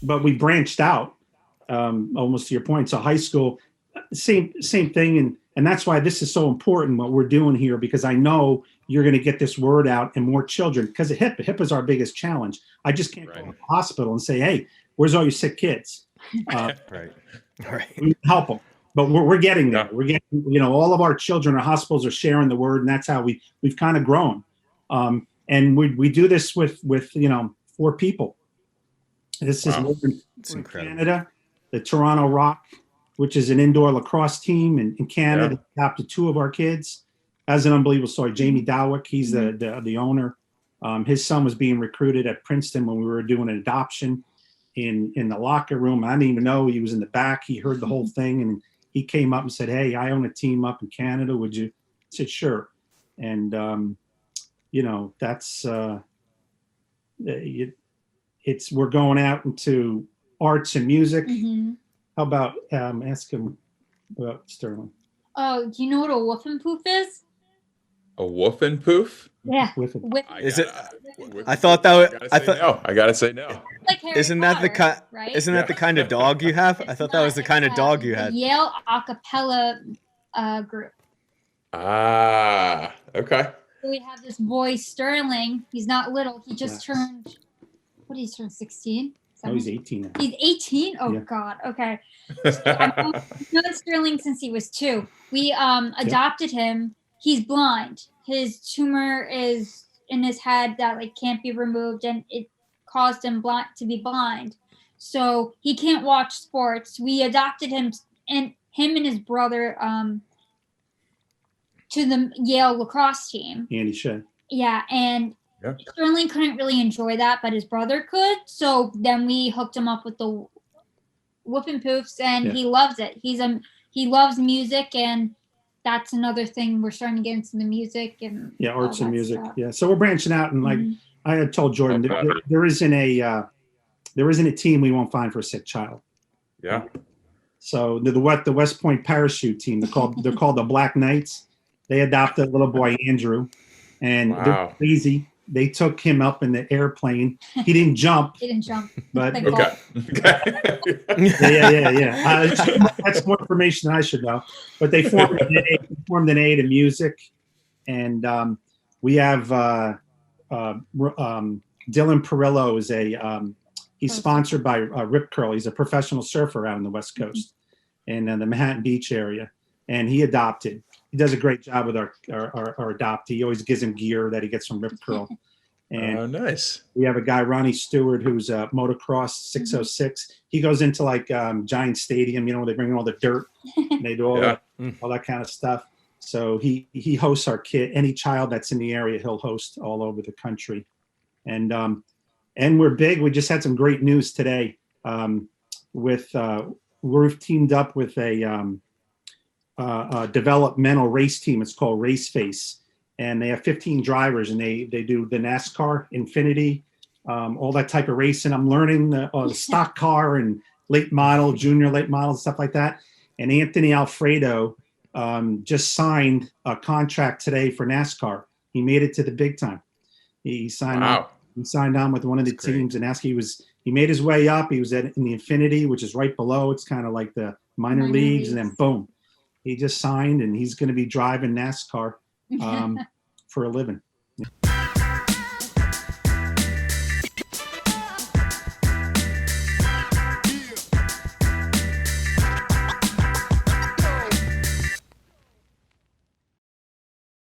but we branched out, almost to your point. So high school, same thing, and that's why this is so important what we're doing here, because I know you're going to get this word out and more children, because of HIPAA is our biggest challenge. I just can't go to the hospital and say, hey, where's all your sick kids? Right. We help them, but we're getting there. We're getting, all of our children, our hospitals are sharing the word, and that's how we've kind of grown. And we do this with 4 people. This is in Canada, the Toronto Rock, which is an indoor lacrosse team in Canada, adopted 2 of our kids. As an unbelievable story, Jamie Dalwick, he's the owner. His son was being recruited at Princeton when we were doing an adoption in the locker room. I didn't even know he was in the back. He heard the whole thing, and he came up and said, hey, I own a team up in Canada. Would you? I said, sure. And, that's, we're going out into arts and music. Mm-hmm. How about ask him about Sterling? Oh, do you know what a woof and poof is? A woof and poof? Yeah. Is it? I thought that was. I gotta say no. Like Harry isn't Potter, that the kind? right? Isn't that the kind of dog you have? I thought that was the kind of dog you had. Yale a cappella group. Ah, okay. So we have this boy Sterling. He's not little. He just turned. What did he turn? 16. Oh, he's 18 now. He's 18? Oh, God. Okay. So I've known Sterling since he was 2. We adopted him. He's blind. His tumor is in his head that can't be removed, and it caused him to be blind. So he can't watch sports. We adopted him and his brother to the Yale lacrosse team. Andy Shea. Yeah, and Sterling couldn't really enjoy that, but his brother could. So then we hooked him up with the whoop and poofs, and he loves it. He loves music, and that's another thing. We're starting to get into the music and arts and music. Stuff. Yeah, so we're branching out, and I had told Jordan, there isn't a team we won't find for a sick child. Yeah. So the West Point parachute team, they're called the Black Knights. They adopted a little boy Andrew, and they're crazy. They took him up in the airplane. He didn't jump. But okay. Yeah. That's more information than I should know. But they formed an aid in music, and we have Dylan Perillo is he's sponsored by Rip Curl. He's a professional surfer out on the West Coast and the Manhattan Beach area, and he adopted. He does a great job with our adoptee. He always gives him gear that he gets from Rip Curl. And nice. We have a guy, Ronnie Stewart, who's a motocross 606. He goes into Giant Stadium, they bring in all the dirt and they do all that kind of stuff. So he hosts our kid. Any child that's in the area, he'll host all over the country. And we're big. We just had some great news today. We've teamed up with a developmental race team. It's called Race Face, and they have 15 drivers, and they do the NASCAR, Infinity, all that type of racing. I'm learning the stock car and junior late model, stuff like that. And Anthony Alfredo just signed a contract today for NASCAR. He made it to the big time. He signed on. He signed on with one of the teams, and he made his way up. He was in the Infinity, which is right below. It's kind of like the minor leagues, and then boom. He just signed, and he's going to be driving NASCAR for a living.